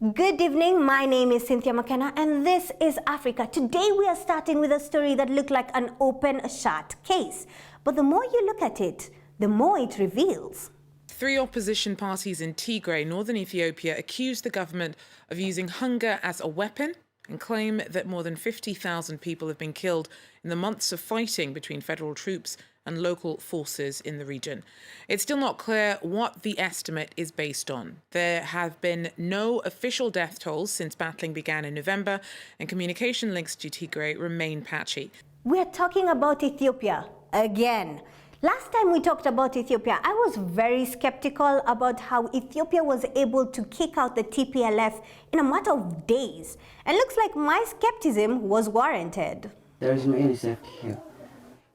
Good evening, my name is Cynthia McKenna and this is Africa. Today we are starting with a story that looked like an open shut case. But the more you look at it, the more it reveals. 3 opposition parties in Tigray, northern Ethiopia, accuse the government of using hunger as a weapon and claim that more than 50,000 people have been killed in the months of fighting between federal troops and local forces in the region. It's still not clear what the estimate is based on. There have been no official death tolls since battling began in November, and communication links to Tigray remain patchy. We're talking about Ethiopia again. Last time we talked about Ethiopia, I was very skeptical about how Ethiopia was able to kick out the TPLF in a matter of days. And looks like my skepticism was warranted. There is no any safety here.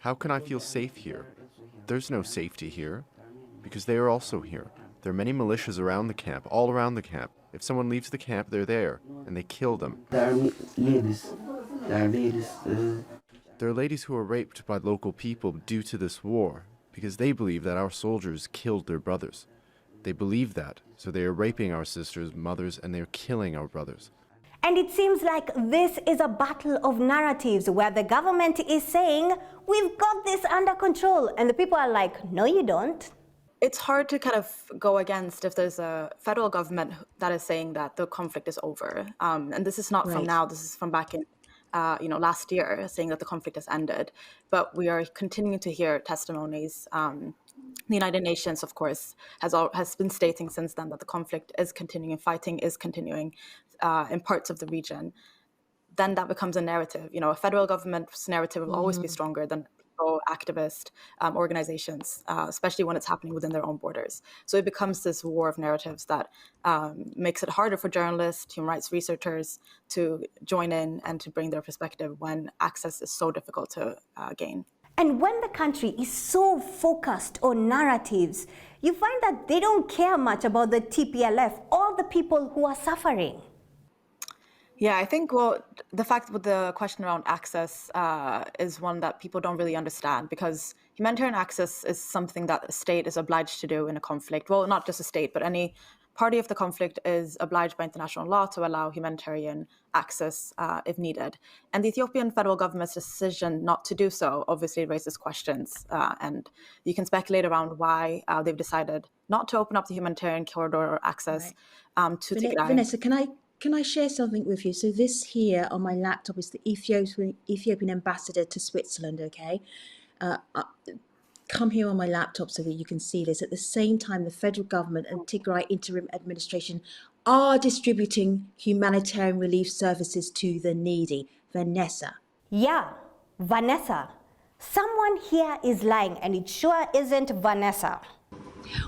How can I feel safe here? There's no safety here, because they are also here. There are many militias around the camp, all around the camp. If someone leaves the camp, they're there, and they kill them. There are ladies. There are ladies who are raped by local people due to this war, because they believe that our soldiers killed their brothers. They believe that, so they are raping our sisters, mothers, and they are killing our brothers. And it seems like this is a battle of narratives where the government is saying, we've got this under control. And the people are like, no, you don't. It's hard to kind of go against if there's a federal government that is saying that the conflict is over. And this is not from now, this is from back in last year, saying that the conflict has ended. But we are continuing to hear testimonies. The United Nations, of course, has been stating since then that the conflict is continuing, fighting is continuing in parts of the region. Then that becomes a narrative. A federal government's narrative will always be stronger than activist organizations, especially when it's happening within their own borders. So it becomes this war of narratives that makes it harder for journalists, human rights researchers to join in and to bring their perspective when access is so difficult to gain. And when the country is so focused on narratives, you find that they don't care much about the TPLF or the people who are suffering. Yeah, I think, the fact with the question around access is one that people don't really understand, because humanitarian access is something that a state is obliged to do in a conflict. Well, not just a state, but any party of the conflict is obliged by international law to allow humanitarian access if needed. And the Ethiopian federal government's decision not to do so obviously raises questions. And you can speculate around why they've decided not to open up the humanitarian corridor or access to Tigray. Vanessa, can I share something with you? So this here on my laptop is the Ethiopian ambassador to Switzerland, okay? Come here on my laptop so that you can see this. At the same time, the federal government and Tigray interim administration are distributing humanitarian relief services to the needy. Vanessa. Yeah, Vanessa. Someone here is lying, and it sure isn't Vanessa.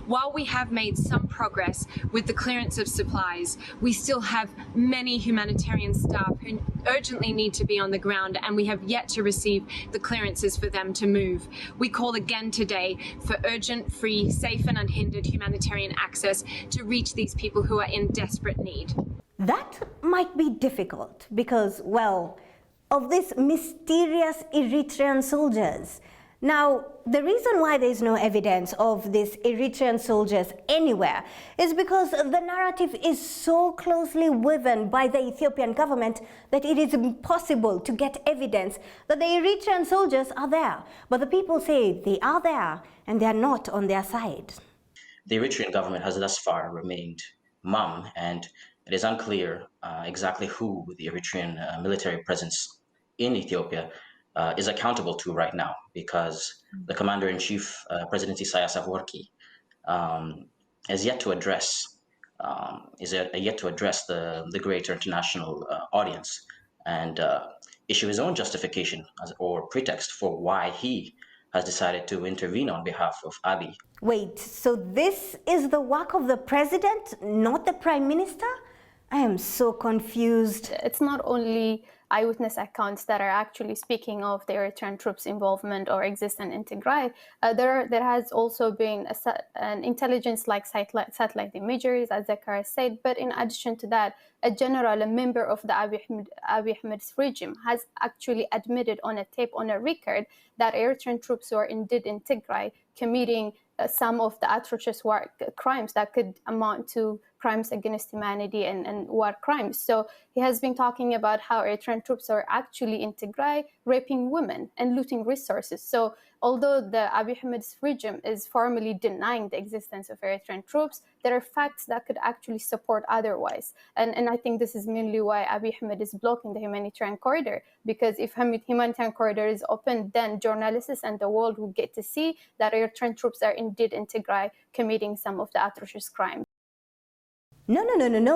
While we have made some progress with the clearance of supplies, we still have many humanitarian staff who urgently need to be on the ground, and we have yet to receive the clearances for them to move. We call again today for urgent, free, safe and unhindered humanitarian access to reach these people who are in desperate need. That might be difficult because, of these mysterious Eritrean soldiers. Now, the reason why there's no evidence of these Eritrean soldiers anywhere is because the narrative is so closely woven by the Ethiopian government that it is impossible to get evidence that the Eritrean soldiers are there. But the people say they are there and they are not on their side. The Eritrean government has thus far remained mum, and it is unclear exactly who the Eritrean military presence in Ethiopia is accountable to right now, because the commander-in-chief, President Isaias Afwerki, has yet to address the greater international audience and issue his own justification or pretext for why he has decided to intervene on behalf of Abiy. Wait, so this is the work of the president, not the prime minister? I am so confused. It's not only eyewitness accounts that are actually speaking of the Eritrean troops' involvement or existence in Tigray. There has also been an intelligence-like satellite imagery, as Zakar said. But in addition to that, a member of the Abiy Ahmed's regime, has actually admitted on a tape, on a record, that Eritrean troops who are indeed in Tigray committing some of the atrocious crimes that could amount to crimes against humanity and war crimes. So he has been talking about how Eritrean troops are actually in Tigray raping women and looting resources. So although the Abiy Ahmed's regime is formally denying the existence of Eritrean troops, there are facts that could actually support otherwise. And I think this is mainly why Abiy Ahmed is blocking the humanitarian corridor, because if humanitarian corridor is open, then journalists and the world will get to see that Eritrean troops are indeed in Tigray committing some of the atrocious crimes. No.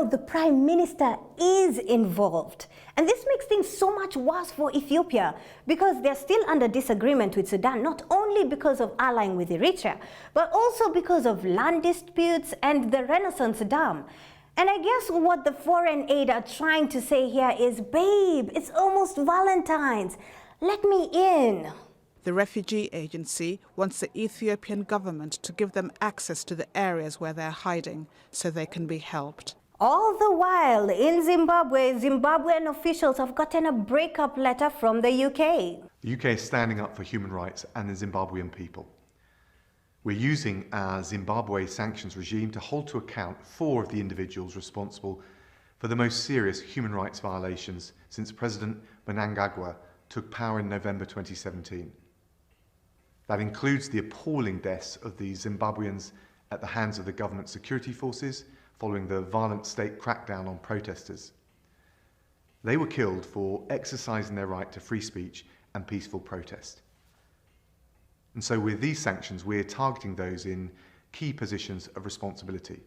The Prime Minister is involved. And this makes things so much worse for Ethiopia because they're still under disagreement with Sudan, not only because of allying with Eritrea, but also because of land disputes and the Renaissance Dam. And I guess what the foreign aid are trying to say here is, babe, it's almost Valentine's. Let me in. The refugee agency wants the Ethiopian government to give them access to the areas where they're hiding so they can be helped. All the while, in Zimbabwe, Zimbabwean officials have gotten a breakup letter from the UK. The UK is standing up for human rights and the Zimbabwean people. We're using our Zimbabwe sanctions regime to hold to account 4 of the individuals responsible for the most serious human rights violations since President Mnangagwa took power in November 2017. That includes the appalling deaths of the Zimbabweans at the hands of the government security forces following the violent state crackdown on protesters. They were killed for exercising their right to free speech and peaceful protest. And so with these sanctions, we're targeting those in key positions of responsibility.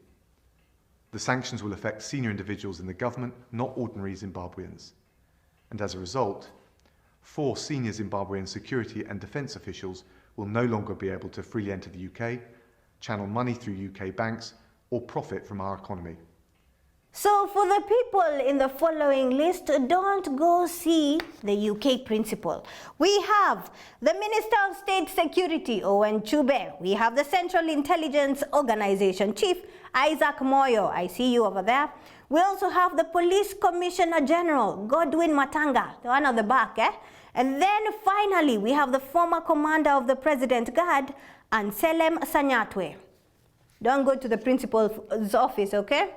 The sanctions will affect senior individuals in the government, not ordinary Zimbabweans. And as a result, 4 senior Zimbabwean security and defence officials will no longer be able to freely enter the UK, channel money through UK banks, or profit from our economy. So for the people in the following list, don't go see the UK principal. We have the Minister of State Security, Owen Chube. We have the Central Intelligence Organization Chief, Isaac Moyo. I see you over there. We also have the Police Commissioner General, Godwin Matanga, the one at the back, And then finally, we have the former commander of the President Guard, Anselm Sanyatwe. Don't go to the principal's office, okay?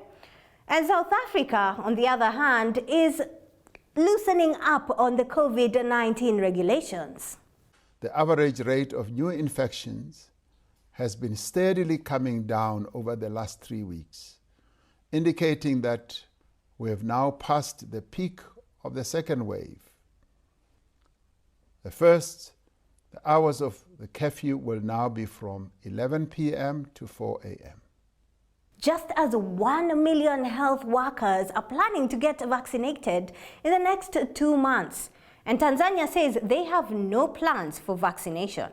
And South Africa, on the other hand, is loosening up on the COVID-19 regulations. The average rate of new infections has been steadily coming down over the last 3 weeks, indicating that we have now passed the peak of the second wave. The hours of the curfew will now be from 11 p.m. to 4 a.m. Just as 1 million health workers are planning to get vaccinated in the next 2 months. And Tanzania says they have no plans for vaccination.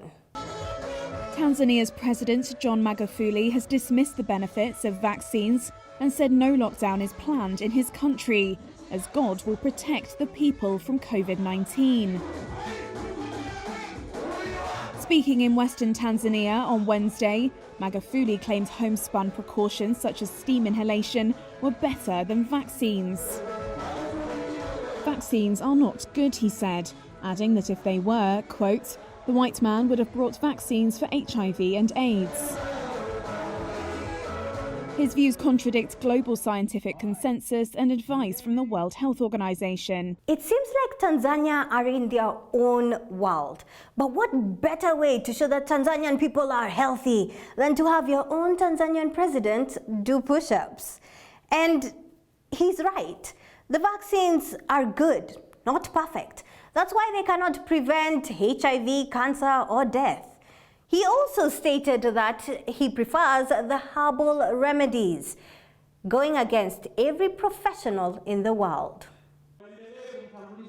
Tanzania's President John Magufuli has dismissed the benefits of vaccines and said no lockdown is planned in his country, as God will protect the people from COVID-19. Speaking in Western Tanzania on Wednesday, Magufuli claimed homespun precautions such as steam inhalation were better than vaccines. Vaccines are not good, he said, adding that if they were, quote, the white man would have brought vaccines for HIV and AIDS. His views contradict global scientific consensus and advice from the World Health Organization. It seems like Tanzania are in their own world. But what better way to show that Tanzanian people are healthy than to have your own Tanzanian president do push-ups? And he's right. The vaccines are good, not perfect. That's why they cannot prevent HIV, cancer, or death. He also stated that he prefers the herbal remedies, going against every professional in the world.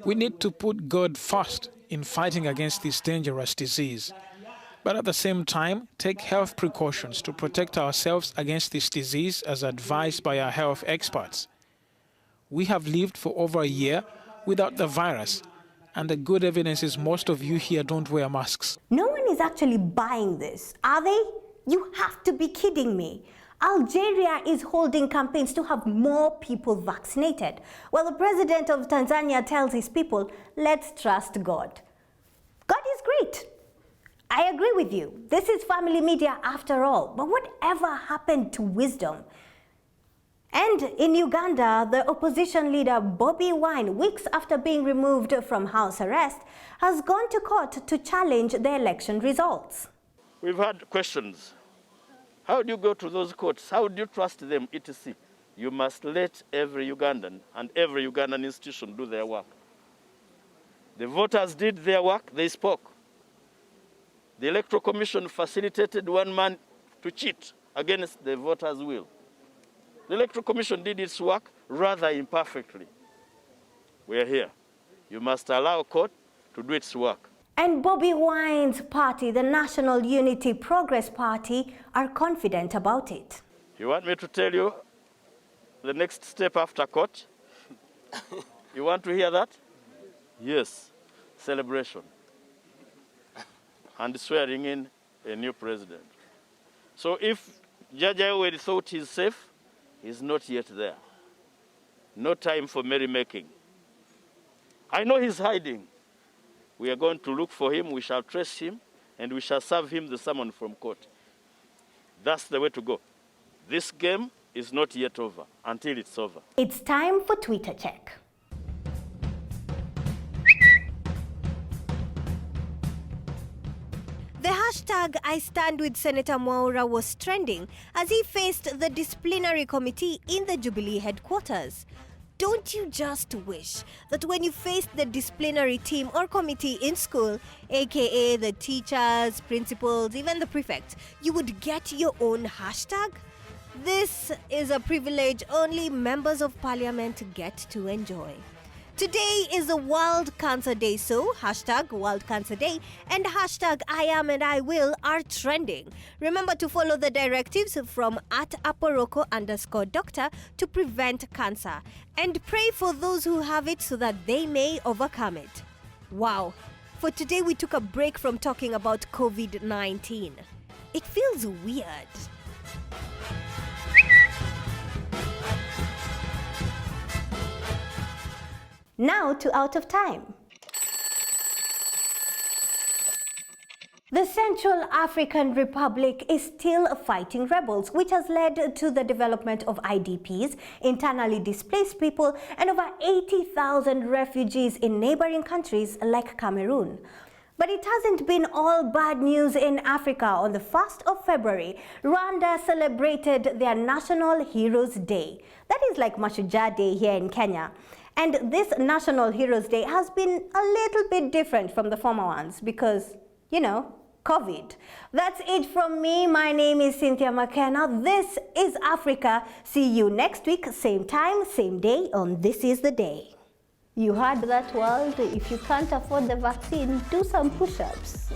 We need to put God first in fighting against this dangerous disease, but at the same time, take health precautions to protect ourselves against this disease as advised by our health experts. We have lived for over a year without the virus, and the good evidence is most of you here don't wear masks. No one is actually buying this, are they? You have to be kidding me. Algeria is holding campaigns to have more people vaccinated, while the president of Tanzania tells his people, let's trust God. God is great. I agree with you. This is family media after all. But whatever happened to wisdom? And in Uganda, the opposition leader Bobi Wine, weeks after being removed from house arrest, has gone to court to challenge the election results. We've had questions. How do you go to those courts? How do you trust them, etc.? You must let every Ugandan and every Ugandan institution do their work. The voters did their work, they spoke. The Electoral Commission facilitated one man to cheat against the voters' will. The Electoral Commission did its work rather imperfectly. We are here. You must allow court to do its work. And Bobi Wine's party, the National Unity Progress Party, are confident about it. You want me to tell you the next step after court? You want to hear that? Yes, celebration. And swearing in a new president. So if Judge Ayoweri thought he's safe, he's not yet there. No time for merrymaking. I know he's hiding. We are going to look for him, we shall trace him, and we shall serve him the summon from court. That's the way to go. This game is not yet over until it's over. It's time for Twitter check. The hashtag I stand with Senator Mwaura was trending as he faced the disciplinary committee in the Jubilee headquarters. Don't you just wish that when you faced the disciplinary team or committee in school, aka the teachers, principals, even the prefects, you would get your own hashtag? This is a privilege only members of parliament get to enjoy. Today is the World Cancer Day, so hashtag World Cancer Day and hashtag I am and I will are trending. Remember to follow the directives from @Aporoko_doctor to prevent cancer and pray for those who have it so that they may overcome it. Wow, for today we took a break from talking about COVID-19. It feels weird. Now to Out of Time. The Central African Republic is still fighting rebels, which has led to the development of IDPs, internally displaced people, and over 80,000 refugees in neighboring countries like Cameroon. But it hasn't been all bad news in Africa. On the 1st of February, Rwanda celebrated their National Heroes Day. That is like Mashujaa Day here in Kenya. And this National Heroes Day has been a little bit different from the former ones because, you know, COVID. That's it from me. My name is Cynthia McKenna. This is Africa. See you next week, same time, same day on This Is the Day. You heard that, world? If you can't afford the vaccine, do some push-ups.